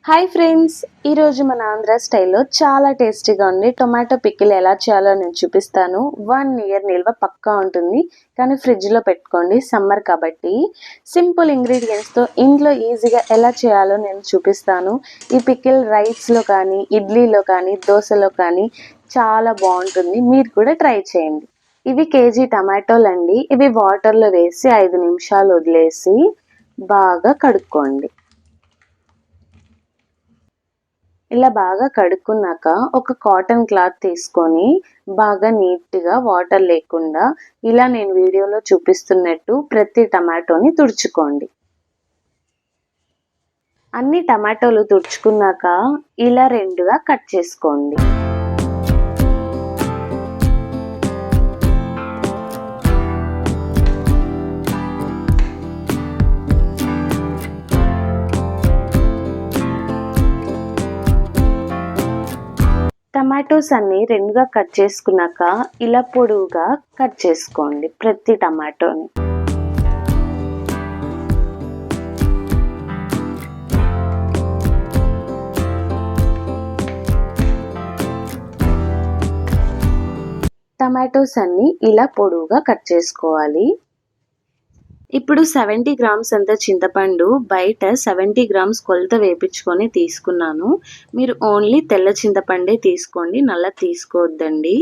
Hi friends, ఈరోజు మన ఆంధ్ర స్టైల్లో చాలా టేస్టీగా ఉంది టొమాటో పికిల్ ఎలా చేయాలో నేను చూపిస్తాను. 1 ఇయర్ నిల్వ పక్కా ఉంటుంది, కానీ ఫ్రిడ్జ్లో పెట్టుకోండి, సమ్మర్ కాబట్టి. సింపుల్ ఇంగ్రీడియంట్స్తో ఇంట్లో ఈజీగా ఎలా చేయాలో నేను చూపిస్తాను. ఈ పికిల్ రైస్లో కానీ, ఇడ్లీలో కానీ, దోశలో కానీ చాలా బాగుంటుంది. మీరు కూడా ట్రై చేయండి. ఇవి కేజీ టమాటోలు అండి. ఇవి వాటర్లో వేసి 5 నిమిషాలు వదిలేసి బాగా కడుక్కోండి. ఇలా బాగా కడుక్కున్నాక ఒక కాటన్ క్లాత్ తీసుకొని బాగా నీట్గా వాటర్ లేకుండా ఇలా నేను వీడియోలో చూపిస్తున్నట్టు ప్రతి టమాటోని తుడుచుకోండి. అన్ని టమాటోలు తుడుచుకున్నాక ఇలా రెండుగా కట్ చేసుకోండి. టమాటోస్ అన్ని రెండుగా కట్ చేసుకున్నాక ఇలా పొడవుగా కట్ చేసుకోండి ప్రతి టమాటోని. టమాటోస్ అన్ని ఇలా పొడవుగా కట్ చేసుకోవాలి. ఇప్పుడు 70 గ్రామ్స్ అంత చింతపండు బయట 70 గ్రామ్స్ కొలత వేపించుకొని తీసుకున్నాను. మీరు ఓన్లీ తెల్ల చింతపండే తీసుకోండి, నల్ల తీసుకోవద్దండి.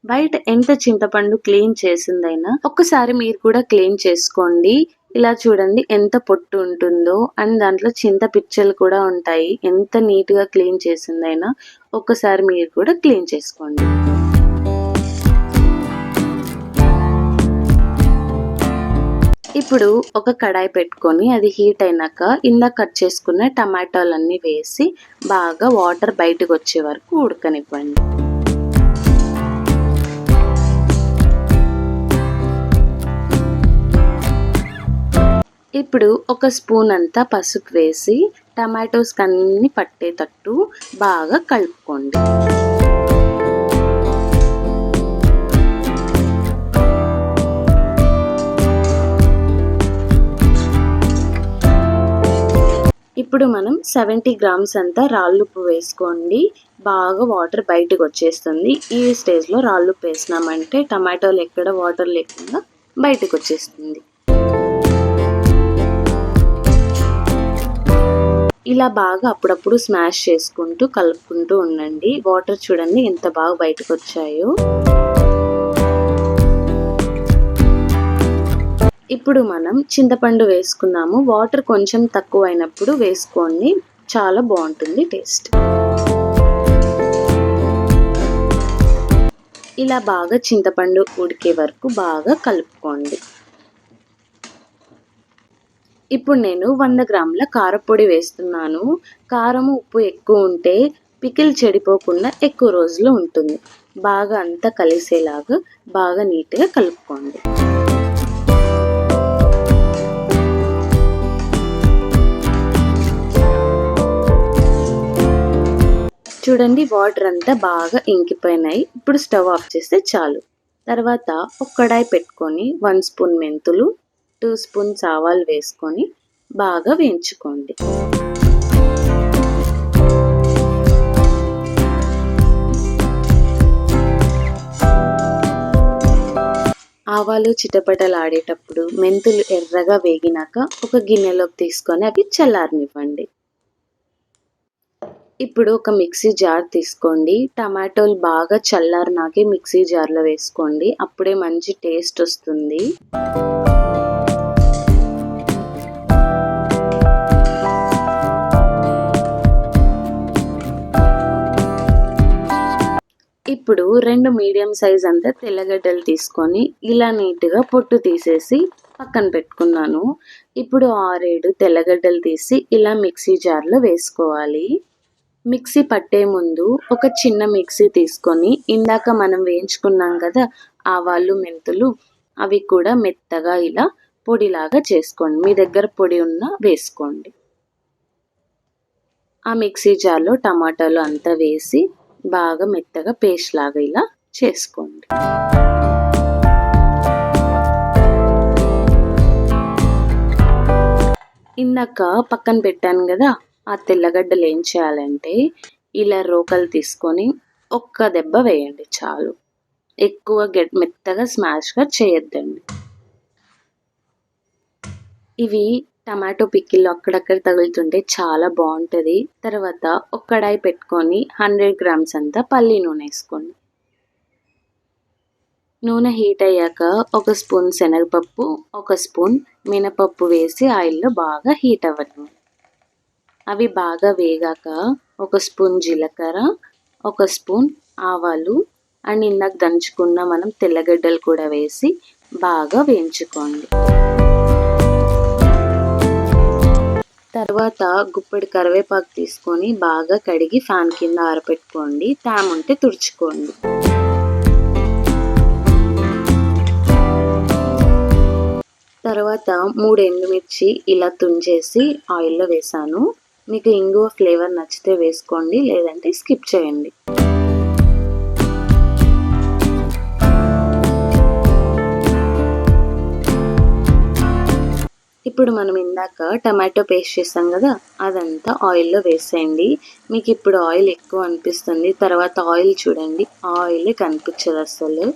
బయట ఎంత చింతపండు క్లీన్ చేసిందైనా ఒక్కసారి మీరు కూడా క్లీన్ చేసుకోండి. ఇలా చూడండి ఎంత పొట్టు ఉంటుందో, అండ్ దాంట్లో చింత పిచ్చలు కూడా ఉంటాయి. ఎంత నీట్గా క్లీన్ చేసిందైనా ఒక్కసారి మీరు కూడా క్లీన్ చేసుకోండి. ఇప్పుడు ఒక కడాయి పెట్టుకొని అది హీట్ అయినాక ఇందాక కట్ చేసుకున్న టమాటాలన్నీ వేసి బాగా వాటర్ బయటకు వచ్చే వరకు ఉడకనివ్వండి. ఇప్పుడు ఒక స్పూన్ అంతా పసుపు వేసి టమాటోస్ అన్ని పట్టేటట్టు బాగా కలుపుకోండి. ఇప్పుడు మనం 70 గ్రామ్స్ అంతా రాళ్ళుప్పు వేసుకోండి. బాగా వాటర్ బయటకు వచ్చేస్తుంది. ఈ స్టేజ్లో రాళ్ళుప్పు వేసినామంటే టమాటోలు ఎక్కడ వాటర్ లేకుండా బయటకు వచ్చేస్తుంది. ఇలా బాగా అప్పుడప్పుడు స్మాష్ చేసుకుంటూ కలుపుకుంటూ ఉండండి. వాటర్ చూడండి ఎంత బాగా బయటకు వచ్చాయో. ఇప్పుడు మనం చింతపండు వేసుకున్నాము. వాటర్ కొంచెం తక్కువ అయినప్పుడు వేసుకోండి, చాలా బాగుంటుంది టేస్ట్. ఇలా బాగా చింతపండు ఉడికే వరకు బాగా కలుపుకోండి. ఇప్పుడు నేను 100 గ్రాముల కారపొడి వేస్తున్నాను. కారం ఉప్పు ఎక్కువ ఉంటే పికిల్ చెడిపోకుండా ఎక్కువ రోజులు ఉంటుంది. బాగా అంతా కలిసేలాగా బాగా నీట్గా కలుపుకోండి. చూడండి వాటర్ అంతా బాగా ఇంకిపోయినాయి. ఇప్పుడు స్టవ్ ఆఫ్ చేస్తే చాలు. తర్వాత ఒక కడాయి పెట్టుకొని 1 స్పూన్ మెంతులు, 2 స్పూన్స్ ఆవాలు వేసుకొని బాగా వేయించుకోండి. ఆవాలు చిటపటలాడేటప్పుడు మెంతులు ఎర్రగా వేగినాక ఒక గిన్నెలోకి తీసుకొని అవి చల్లారనివ్వండి. ఇప్పుడు ఒక మిక్సీ జార్ తీసుకోండి. టమాటోలు బాగా చల్లారినాకే మిక్సీ జార్లో వేసుకోండి, అప్పుడే మంచి టేస్ట్ వస్తుంది. ఇప్పుడు 2 మీడియం సైజ్ అంతా తెల్లగడ్డలు తీసుకొని ఇలా నీట్గా పొట్టు తీసేసి పక్కన పెట్టుకున్నాను. ఇప్పుడు 6-7 తెల్లగడ్డలు తీసి ఇలా మిక్సీ జార్లో వేసుకోవాలి. మిక్సీ పట్టే ముందు ఒక చిన్న మిక్సీ తీసుకొని ఇందాక మనం వేయించుకున్నాం కదా ఆవాలు మెంతులు, అవి కూడా మెత్తగా ఇలా పొడిలాగా చేసుకోండి. మీ దగ్గర పొడి ఉన్నా వేసుకోండి. ఆ మిక్సీ జార్లో టమాటాలు అంతా వేసి బాగా మెత్తగా పేస్ట్ లాగా ఇలా చేసుకోండి. ఇందాక పక్కన పెట్టాను కదా ఆ తెల్లగడ్డలు ఏం చేయాలంటే ఇలా రోకలు తీసుకొని ఒక్క దెబ్బ వేయండి చాలు. ఎక్కువ మెత్తగా స్మాష్గా చేయొద్దండి. ఇవి టమాటో పికిల్లో అక్కడక్కడ తగులుతుంటే చాలా బాగుంటుంది. తర్వాత ఒక కడాయి పెట్టుకొని 100 గ్రామ్స్ అంతా పల్లి నూనె వేసుకోండి. నూనె హీట్ అయ్యాక ఒక స్పూన్ శనగపప్పు, ఒక స్పూన్ మినపప్పు వేసి ఆయిల్లో బాగా హీట్ అవ్వనివ్వండి. అవి బాగా వేగాక ఒక స్పూన్ జీలకర్ర, ఒక స్పూన్ ఆవాలు అండ్ ఇందాక దంచుకున్న మనం తెల్లగడ్డలు కూడా వేసి బాగా వేయించుకోండి. తర్వాత గుప్పెడు కరివేపాకు తీసుకొని బాగా కడిగి ఫ్యాన్ కింద ఆరబెట్టుకోండి. తేమ ఉంటే తుడుచుకోండి. తర్వాత 3 ఎండుమిర్చి ఇలా తుంచేసి ఆయిల్లో వేసాను. మీకు ఇంగువ ఫ్లేవర్ నచ్చితే వేసుకోండి, లేదంటే స్కిప్ చేయండి. ఇప్పుడు మనం ఇందాక టమాటో పేస్ట్ చేసాం కదా, అదంతా ఆయిల్లో వేసేయండి. మీకు ఇప్పుడు ఆయిల్ ఎక్కువ అనిపిస్తుంది, తర్వాత ఆయిల్ చూడండి, ఆయిల్ కనిపించదు అసలు.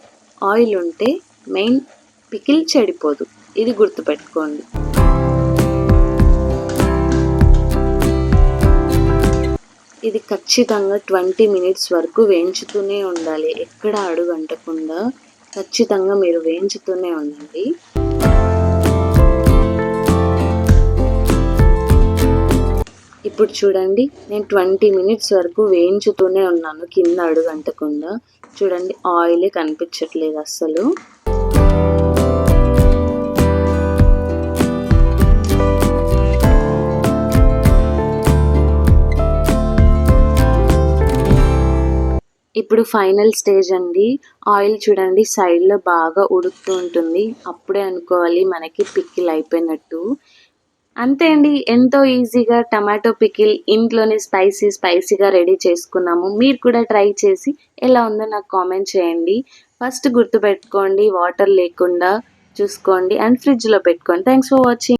ఆయిల్ ఉంటే మెయిన్ పికిల్ చెడిపోదు, ఇది గుర్తుపెట్టుకోండి. ఇది ఖచ్చితంగా 20 మినిట్స్ వరకు వేయించుతూనే ఉండాలి. ఎక్కడ అడుగు అంటకుండా ఖచ్చితంగా మీరు వేయించుతూనే ఉండండి. ఇప్పుడు చూడండి, నేను 20 మినిట్స్ వరకు వేయించుతూనే ఉన్నాను కింద అడుగు అంటకుండా. చూడండి, ఆయిలే కనిపించట్లేదు అస్సలు. ఇప్పుడు ఫైనల్ స్టేజ్ అండి. ఆయిల్ చూడండి సైడ్లో బాగా ఉడుకుతూ ఉంటుంది, అప్పుడే అనుకోవాలి మనకి పికిల్ అయిపోయినట్టు. అంతే అండి, ఎంతో ఈజీగా టమాటో పికిల్ ఇంట్లోనే స్పైసీగా రెడీ చేసుకున్నాము. మీరు కూడా ట్రై చేసి ఎలా ఉందో నాకు కామెంట్ చేయండి. ఫస్ట్ గుర్తుపెట్టుకోండి, వాటర్ లేకుండా చూసుకోండి అండ్ ఫ్రిడ్జ్లో పెట్టుకోండి. Thanks for watching.